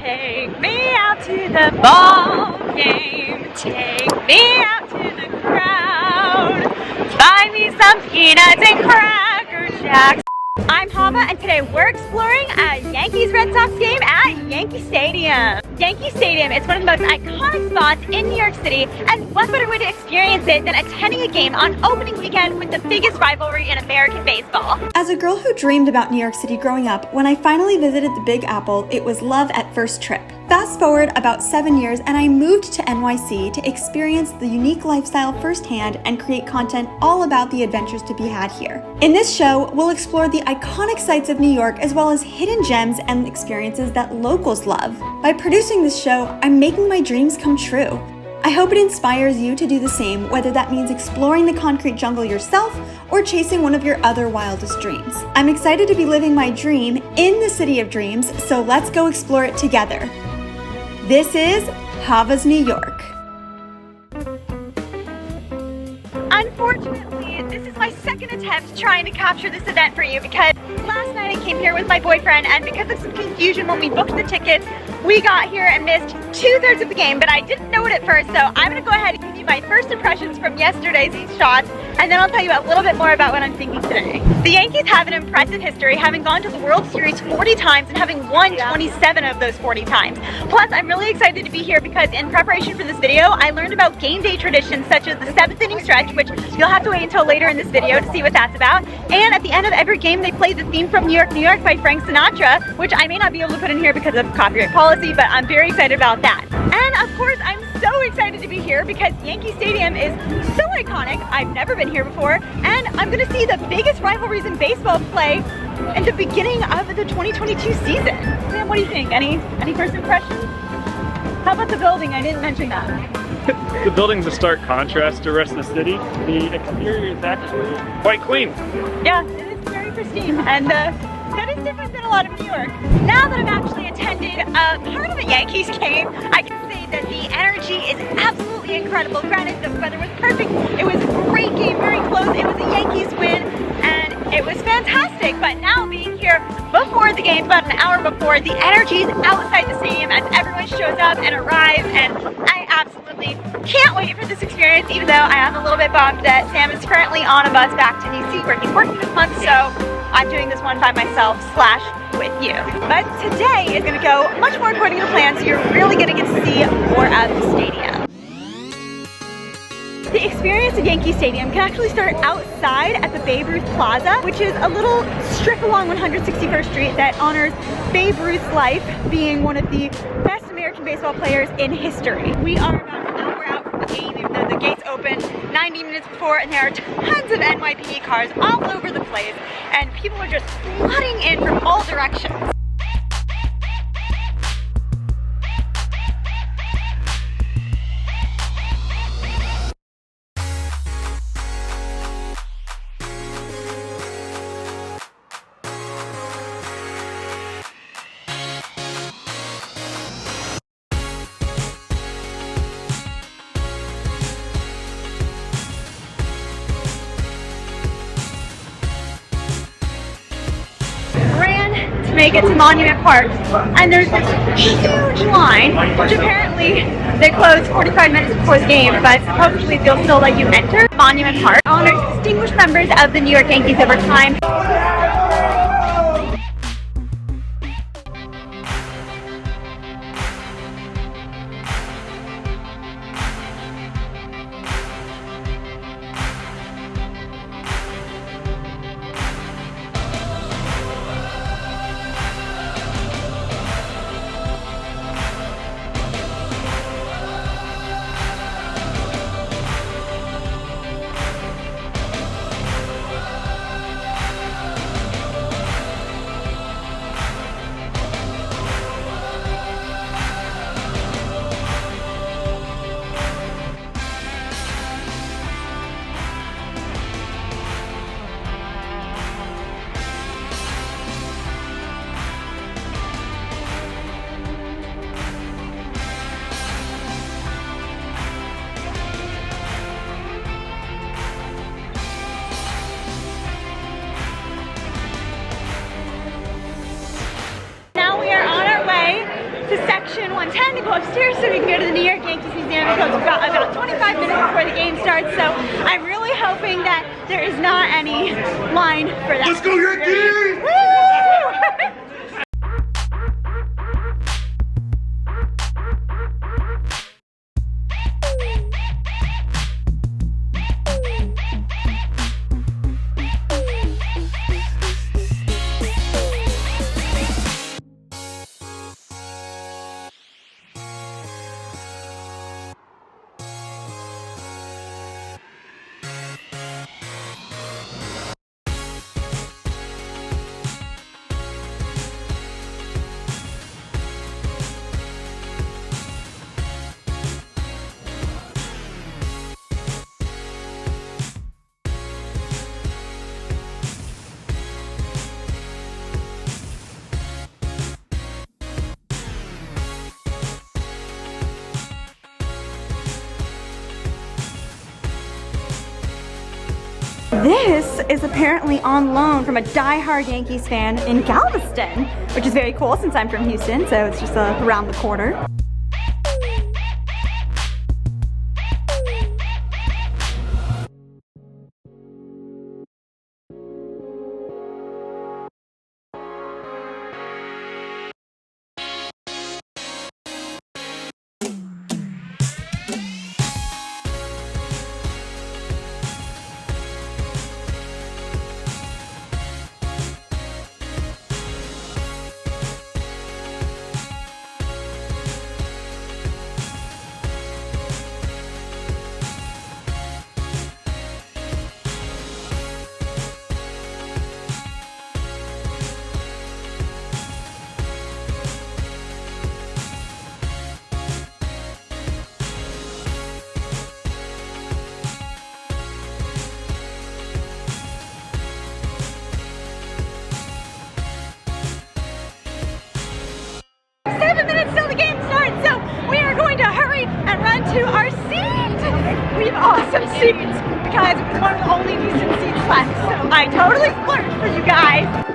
Take me out to the ball game. Take me out to the crowd. Buy me some peanuts and Cracker Jacks. I'm Hava, and today we're exploring a Yankees Red Sox game at Yankee Stadium. Yankee Stadium is one of the most iconic spots in New York City, and what better way to experience it than attending a game on opening weekend with the biggest rivalry in American baseball. As a girl who dreamed about New York City growing up, when I finally visited the Big Apple, it was love at first trip. Fast forward about 7 years and I moved to NYC to experience the unique lifestyle firsthand and create content all about the adventures to be had here. In this show, we'll explore the iconic sights of New York as well as hidden gems and experiences that locals love. By producing this show, I'm making my dreams come true. I hope it inspires you to do the same, whether that means exploring the concrete jungle yourself or chasing one of your other wildest dreams. I'm excited to be living my dream in the city of dreams, so let's go explore it together. This is Hava's New York. Unfortunately, this is my second attempt trying to capture this event for you because last night I came here with my boyfriend, and because of some confusion when we booked the tickets, we got here and missed 2/3 of the game, but I didn't know it at first, so I'm going to go ahead and give you my first impressions from yesterday's shots, and then I'll tell you a little bit more about what I'm thinking today. The Yankees have an impressive history, having gone to the World Series 40 times and having won 27 of those 40 times. Plus, I'm really excited to be here because in preparation for this video, I learned about game day traditions such as the 7th inning stretch, which you'll have to wait until later in this video to see what that's about. And at the end of every game, they play the theme from New York, New York by Frank Sinatra, which I may not be able to put in here because of copyright policy, but I'm very excited about that. And of course, I'm so excited to be here because Yankee Stadium is so iconic. I've never been here before, and I'm gonna see the biggest rivalries in baseball play in the beginning of the 2022 season. Sam, what do you think? Any first impressions? How about the building? I didn't mention that. The building's a stark contrast to the rest of the city. The exterior is actually quite clean. Yeah, it is very pristine, and that is different than a lot of New York. Now that I've actually attended part of a Yankees game, I can say that the energy is absolutely incredible. Granted, the weather was perfect. It was a great game, very close. It was a Yankees win, and it was fantastic. But now being here before the game, about an hour before, the energy is outside the stadium as everyone shows up and arrives, and I absolutely can't wait for this experience, even though I am a little bit bummed that Sam is currently on a bus back to DC where he's working this month, so I'm doing this one by myself / with you. But today is going to go much more according to plan, so you're really going to get to see more of the stadium. The experience of Yankee Stadium can actually start outside at the Babe Ruth Plaza, which is a little strip along 161st Street that honors Babe Ruth's life, being one of the best American baseball players in history. We are about an hour out from the game, even though the gates open 90 minutes before, and there are tons of NYPD cars all over the place, and people are just flooding in from all directions. Make it to Monument Park, and there's this huge line, which apparently they close 45 minutes before the game, but hopefully they'll still let you enter. Monument Park honors distinguished members of the New York Yankees over time. section 110 to go upstairs so we can go to the New York Yankees Museum because we've got about 25 minutes before the game starts. So I'm really hoping that there is not any line for that. Let's go Yankees! Woo! This is apparently on loan from a die-hard Yankees fan in Galveston, which is very cool since I'm from Houston, so it's just around the corner. To our seat! We have awesome seats because it's one of the only decent seats left, so I totally splurged for you guys.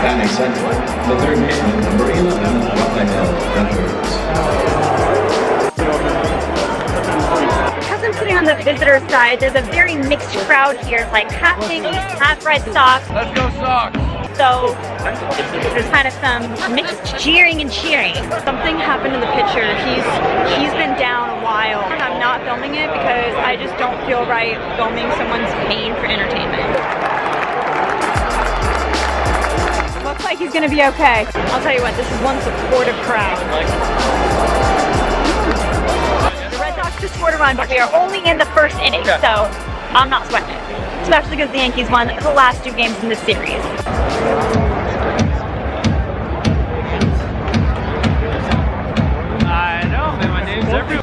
92nd, the third baseman, number 11, Because I'm sitting on the visitor side, there's a very mixed crowd here, like half Yankees, half Red Sox. Let's go Sox! So there's kind of some mixed cheering and cheering. Something happened to the pitcher. He's been down a while. I'm not filming it because I just don't feel right filming someone's pain for entertainment. Looks like he's gonna be okay. I'll tell you what, this is one supportive crowd. The Red Sox just scored a run, but we are only in the first inning, so I'm not sweating it. Especially because the Yankees won the last 2 games in this series. I know, man, my name's everywhere.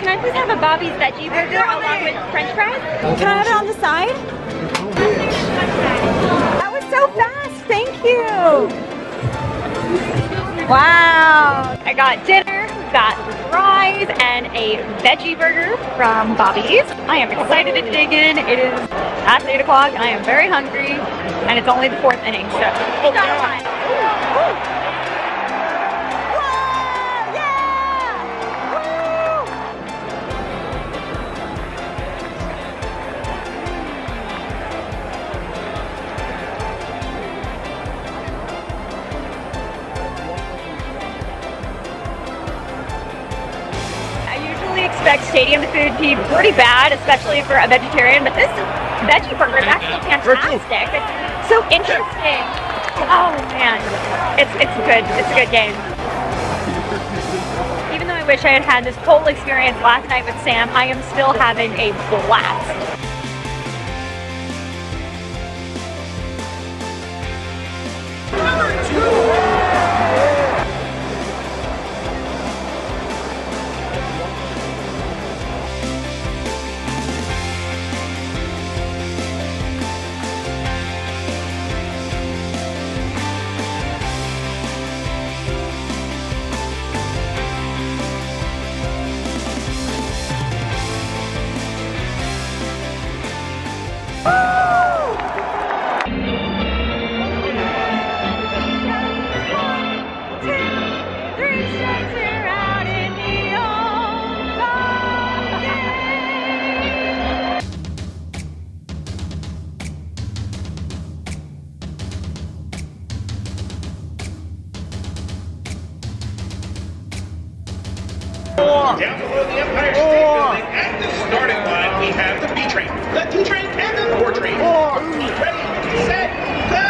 Can I please have a Bobby's veggie burger along with French fries? Can I have it on the side? That was so fast. Thank you. Wow. I got dinner, got fries, and a veggie burger from Bobby's. I am excited to dig in. It is past 8 o'clock. I am very hungry, and it's only the 4th inning, so it's not fine. Expect stadium food to be pretty bad, especially for a vegetarian, but this veggie burger is actually fantastic. It's so interesting. Oh man, it's good. It's a good game. Even though I wish I had had this whole experience last night with Sam, I am still having a blast. Down below the Empire State Building at the starting line, we have the B train, the T train, and the 4 train. Who's ready, set, go!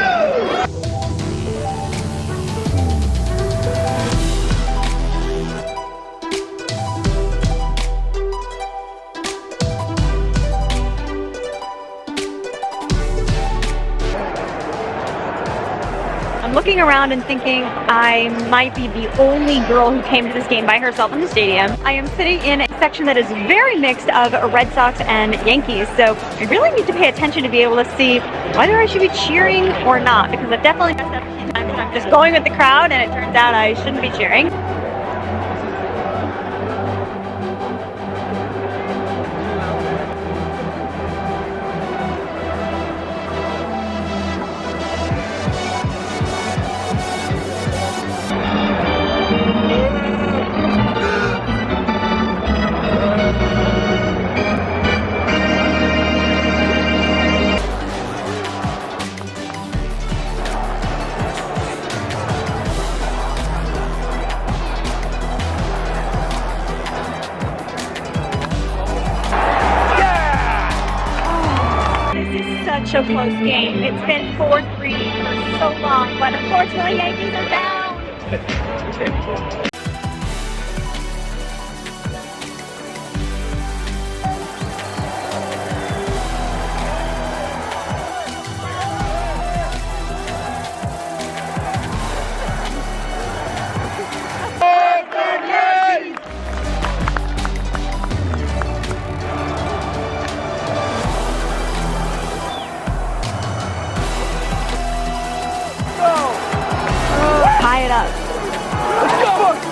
I'm looking around and thinking I might be the only girl who came to this game by herself in the stadium. I am sitting in a section that is very mixed of Red Sox and Yankees, so I really need to pay attention to be able to see whether I should be cheering or not, because I've definitely messed up a few times. I'm just going with the crowd and it turns out I shouldn't be cheering. Such a close game. It's been 4-3 for so long, but unfortunately Yankees are down. Tie it up. Let's go!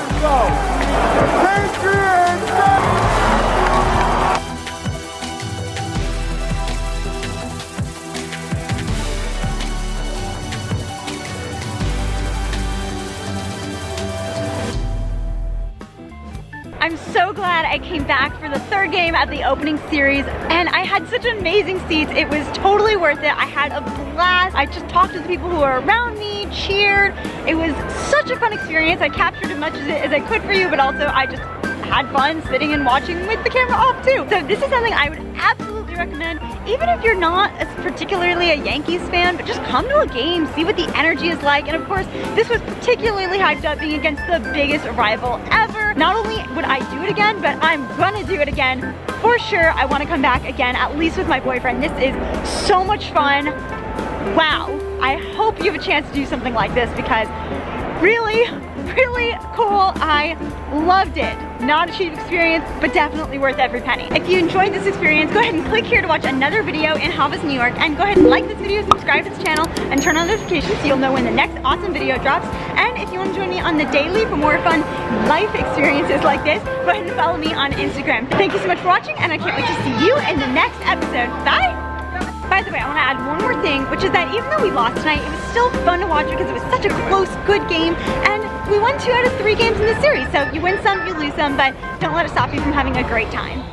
I'm so glad I came back for the third game of the opening series, and I had such amazing seats. It was totally worth it. I had a blast. I just talked to the people who were around me, cheered. It was such a fun experience. I captured as much as I could for you, but also I just had fun sitting and watching with the camera off too. So this is something I would absolutely recommend, even if you're not particularly a Yankees fan, but just come to a game, see what the energy is like. And of course, this was particularly hyped up being against the biggest rival ever. Not only would I do it again, but I'm gonna do it again for sure. I wanna come back again, at least with my boyfriend. This is so much fun. Wow. I hope you have a chance to do something like this because really cool. I loved it. Not a cheap experience, but definitely worth every penny. If you enjoyed this experience, go ahead and click here to watch another video in Hava's New York, and go ahead and like this video, subscribe to this channel, and turn on notifications so you'll know when the next awesome video drops. And if you want to join me on the daily for more fun life experiences like this, go ahead and follow me on Instagram. Thank you so much for watching, and I can't wait to see you in the next episode. Bye! By the way, I want to add one more thing, which is that even though we lost tonight, it was still fun to watch because it was such a close, good game, and we won 2 out of 3 games in the series. So you win some, you lose some, but don't let it stop you from having a great time.